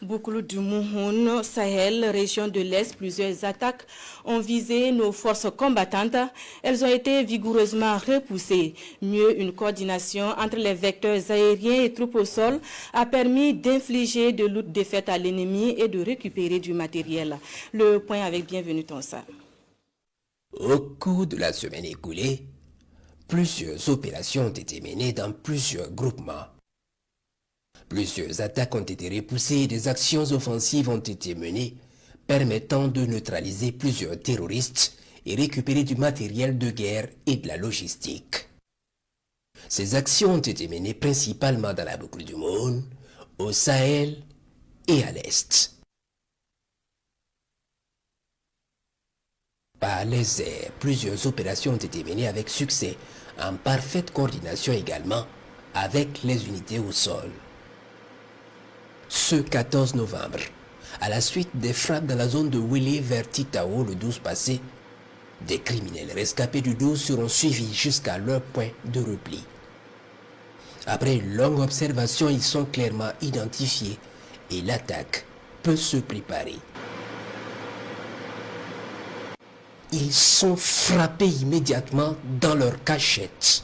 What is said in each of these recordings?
Bouclou du Mouhoun, Sahel, région de l'Est, plusieurs attaques ont visé nos forces combattantes. Elles ont été vigoureusement repoussées. Mieux, une coordination entre les vecteurs aériens et troupes au sol a permis d'infliger de lourdes défaites à l'ennemi et de récupérer du matériel. Le point avec Bienvenue Tonsa. Au cours de la semaine écoulée, plusieurs opérations ont été menées dans plusieurs groupements. Plusieurs attaques ont été repoussées et des actions offensives ont été menées, permettant de neutraliser plusieurs terroristes et récupérer du matériel de guerre et de la logistique. Ces actions ont été menées principalement dans la boucle du Moun, au Sahel et à l'Est. Par les airs, plusieurs opérations ont été menées avec succès, en parfaite coordination également avec les unités au sol. Ce 14 novembre, à la suite des frappes dans la zone de Wili vers Titao le 12 passé, des criminels rescapés du 12 seront suivis jusqu'à leur point de repli. Après une longue observation, ils sont clairement identifiés et l'attaque peut se préparer. Ils sont frappés immédiatement dans leur cachette.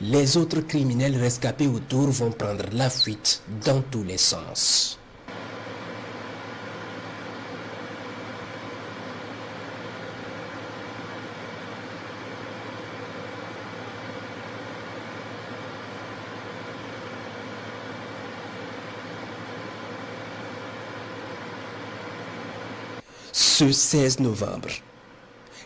Les autres criminels rescapés autour vont prendre la fuite dans tous les sens. Ce 16 novembre,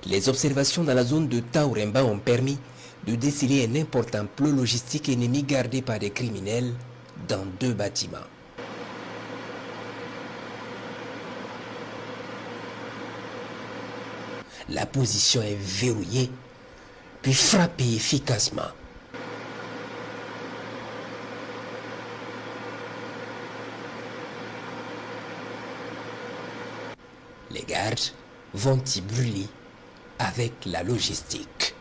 les observations dans la zone de Tauremba ont permis de déceler un important plot logistique ennemi gardé par des criminels dans 2 bâtiments. La position est verrouillée, puis frappée efficacement. Les gardes vont y brûler avec la logistique.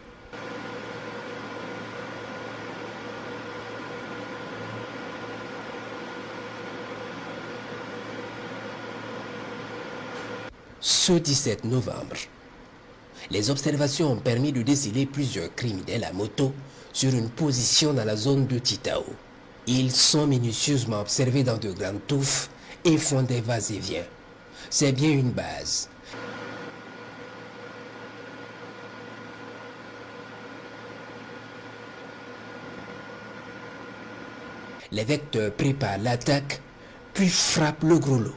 Ce 17 novembre, les observations ont permis de déceler plusieurs criminels à moto sur une position dans la zone de Titao. Ils sont minutieusement observés dans de grandes touffes et font des va-et-vient. C'est bien une base. Les vecteurs préparent l'attaque, puis frappent le gros lot.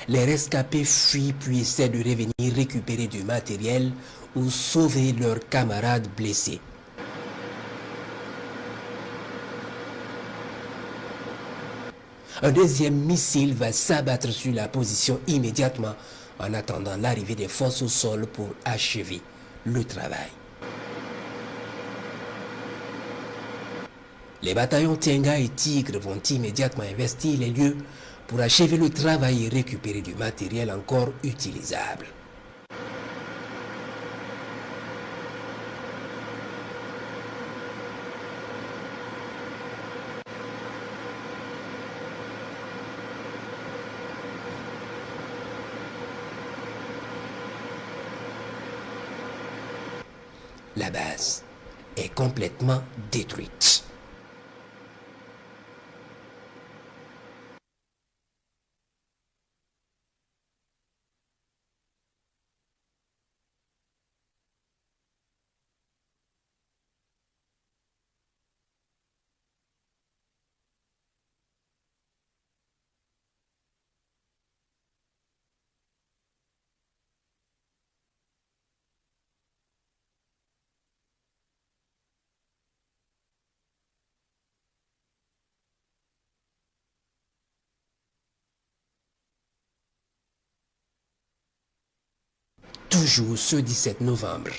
Les rescapés fuient puis essaient de revenir récupérer du matériel ou sauver leurs camarades blessés. Un deuxième missile va s'abattre sur la position immédiatement en attendant l'arrivée des forces au sol pour achever le travail. Les bataillons Tienga et Tigre vont immédiatement investir les lieux pour achever le travail et récupérer du matériel encore utilisable. La base est complètement détruite. Toujours ce 17 novembre,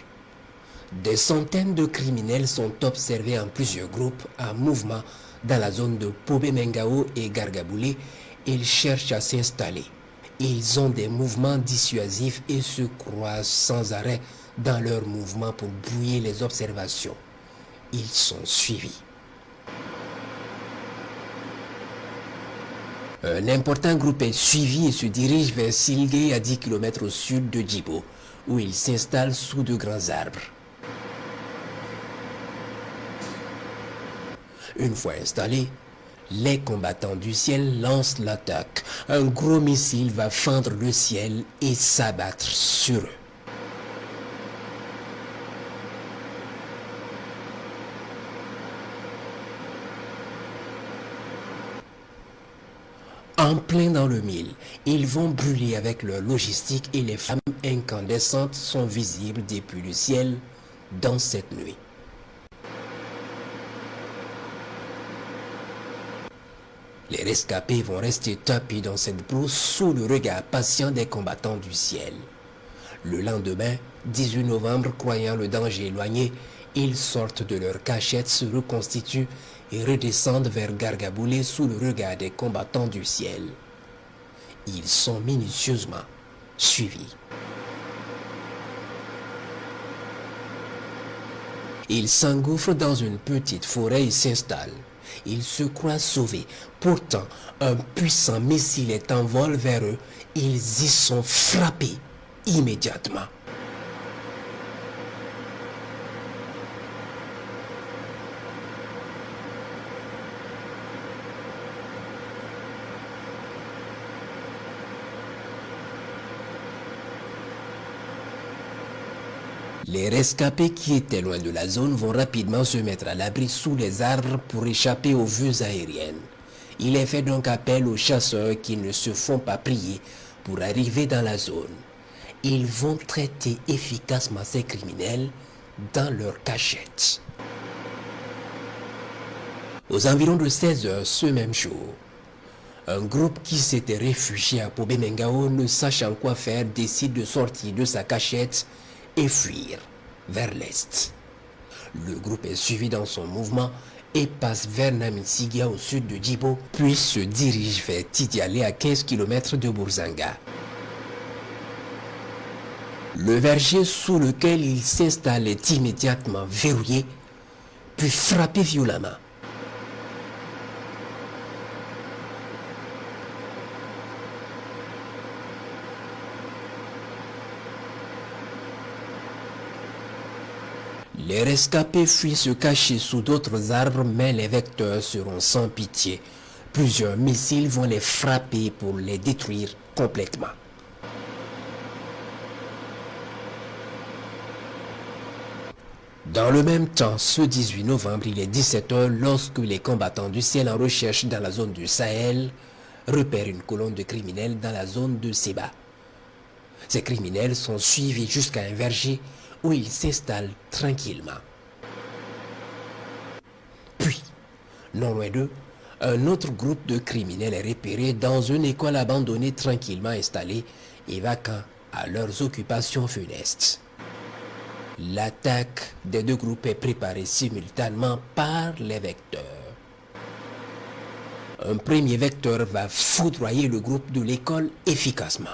des centaines de criminels sont observés en plusieurs groupes en mouvement dans la zone de Pobé-Mengao et Gargaboulé. Ils cherchent à s'installer. Ils ont des mouvements dissuasifs et se croisent sans arrêt dans leurs mouvements pour brouiller les observations. Ils sont suivis. Un important groupe est suivi et se dirige vers Silgué à 10 km au sud de Djibo, où il s'installe sous de grands arbres. Une fois installés, les combattants du ciel lancent l'attaque. Un gros missile va fendre le ciel et s'abattre sur eux. En plein dans le mille, ils vont brûler avec leur logistique et les flammes incandescentes sont visibles depuis le ciel dans cette nuit. Les rescapés vont rester tapis dans cette brousse sous le regard patient des combattants du ciel. Le lendemain, 18 novembre, croyant le danger éloigné, ils sortent de leur cachette, se reconstituent et redescendent vers Gargaboulé sous le regard des combattants du ciel. Ils sont minutieusement suivis. Ils s'engouffrent dans une petite forêt et s'installent. Ils se croient sauvés. Pourtant, un puissant missile est en vol vers eux. Ils y sont frappés immédiatement. Les rescapés qui étaient loin de la zone vont rapidement se mettre à l'abri sous les arbres pour échapper aux vues aériennes. Il est fait donc appel aux chasseurs qui ne se font pas prier pour arriver dans la zone. Ils vont traiter efficacement ces criminels dans leur cachette. Aux environs de 16 heures ce même jour, un groupe qui s'était réfugié à Pobé-Mengao, ne sachant quoi faire, décide de sortir de sa cachette et fuir vers l'est. Le groupe est suivi dans son mouvement et passe vers Namisigia au sud de Djibo, puis se dirige vers Tidialé à 15 km de Bourzanga. Le verger sous lequel il s'installe est immédiatement verrouillé, puis frappé violemment. Les rescapés fuient se cacher sous d'autres arbres, mais les vecteurs seront sans pitié. Plusieurs missiles vont les frapper pour les détruire complètement. Dans le même temps, ce 18 novembre, il est 17 h lorsque les combattants du ciel en recherche dans la zone du Sahel repèrent une colonne de criminels dans la zone de Seba. Ces criminels sont suivis jusqu'à un verger où ils s'installent tranquillement. Puis, non loin d'eux, un autre groupe de criminels est repéré dans une école abandonnée tranquillement installée et vacant à leurs occupations funestes. L'attaque des deux groupes est préparée simultanément par les vecteurs. Un premier vecteur va foudroyer le groupe de l'école efficacement.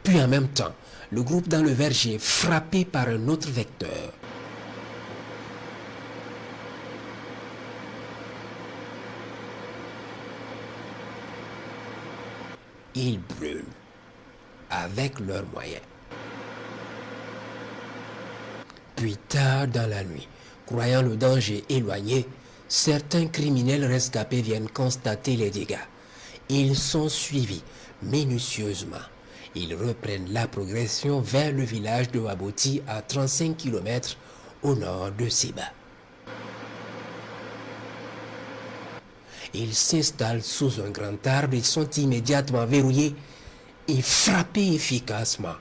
Puis en même temps, le groupe dans le verger est frappé par un autre vecteur. Ils brûlent avec leurs moyens. Puis tard dans la nuit, croyant le danger éloigné, certains criminels rescapés viennent constater les dégâts. Ils sont suivis minutieusement. Ils reprennent la progression vers le village de Waboti à 35 km au nord de Seba. Ils s'installent sous un grand arbre, ils sont immédiatement verrouillés et frappés efficacement.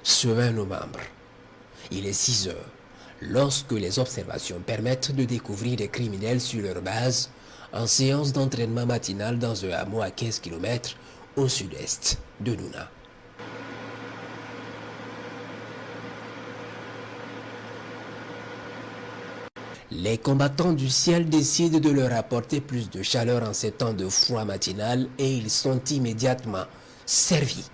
Ce 20 novembre, Il est 6 heures, lorsque les observations permettent de découvrir des criminels sur leur base, en séance d'entraînement matinal dans un hameau à 15 km au sud-est de Nouna. Les combattants du ciel décident de leur apporter plus de chaleur en ces temps de froid matinal et ils sont immédiatement servis.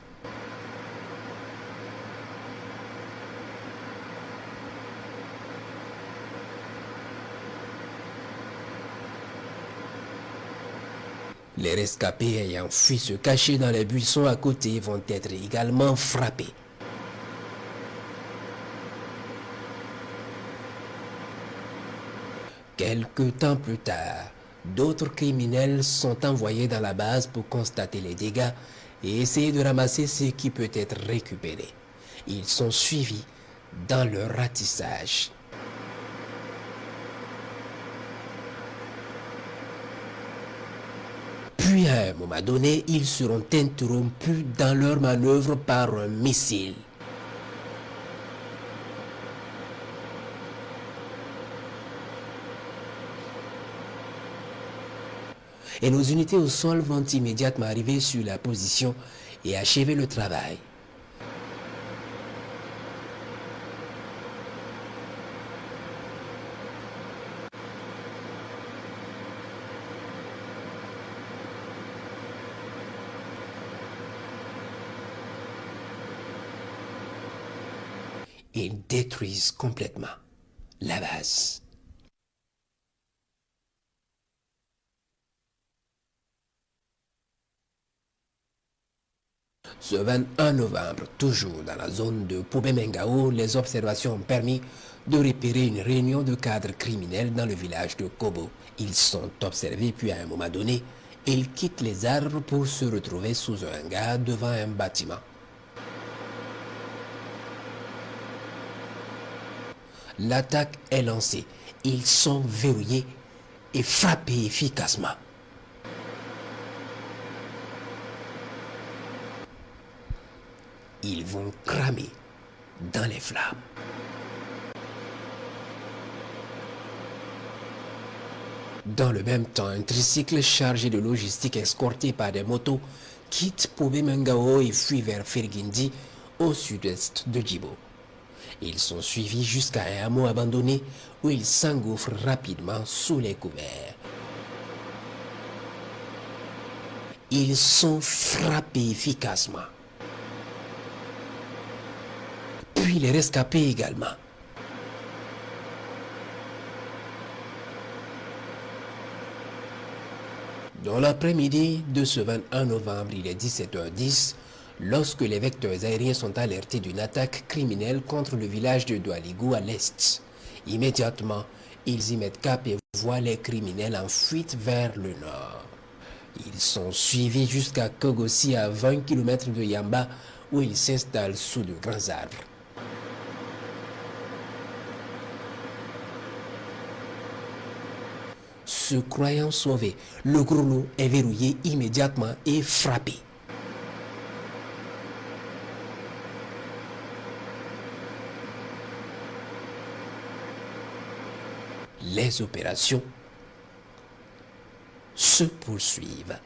Les rescapés ayant fui se cacher dans les buissons à côté vont être également frappés. Quelque temps plus tard, d'autres criminels sont envoyés dans la base pour constater les dégâts et essayer de ramasser ce qui peut être récupéré. Ils sont suivis dans leur ratissage. Puis à un moment donné, ils seront interrompus dans leur manœuvre par un missile. Et nos unités au sol vont immédiatement arriver sur la position et achever le travail. Ils détruisent complètement la base. Ce 21 novembre, toujours dans la zone de Pobé-Mengao, les observations ont permis de repérer une réunion de cadres criminels dans le village de Kobo. Ils sont observés puis à un moment donné, ils quittent les arbres pour se retrouver sous un hangar devant un bâtiment. L'attaque est lancée. Ils sont verrouillés et frappés efficacement. Ils vont cramer dans les flammes. Dans le même temps, un tricycle chargé de logistique escorté par des motos quitte Pobé-Mengao et fuit vers Fergindi au sud-est de Djibo. Ils sont suivis jusqu'à un hameau abandonné où ils s'engouffrent rapidement sous les couverts. Ils sont frappés efficacement. Puis les rescapés également. Dans l'après-midi de ce 21 novembre, il est 17h10, lorsque les vecteurs aériens sont alertés d'une attaque criminelle contre le village de Doualigou à l'est. Immédiatement, ils y mettent cap et voient les criminels en fuite vers le nord. Ils sont suivis jusqu'à Kogossi à 20 km de Yamba où ils s'installent sous de grands arbres. Se croyant sauvé, le grelot est verrouillé immédiatement et frappé. Les opérations se poursuivent.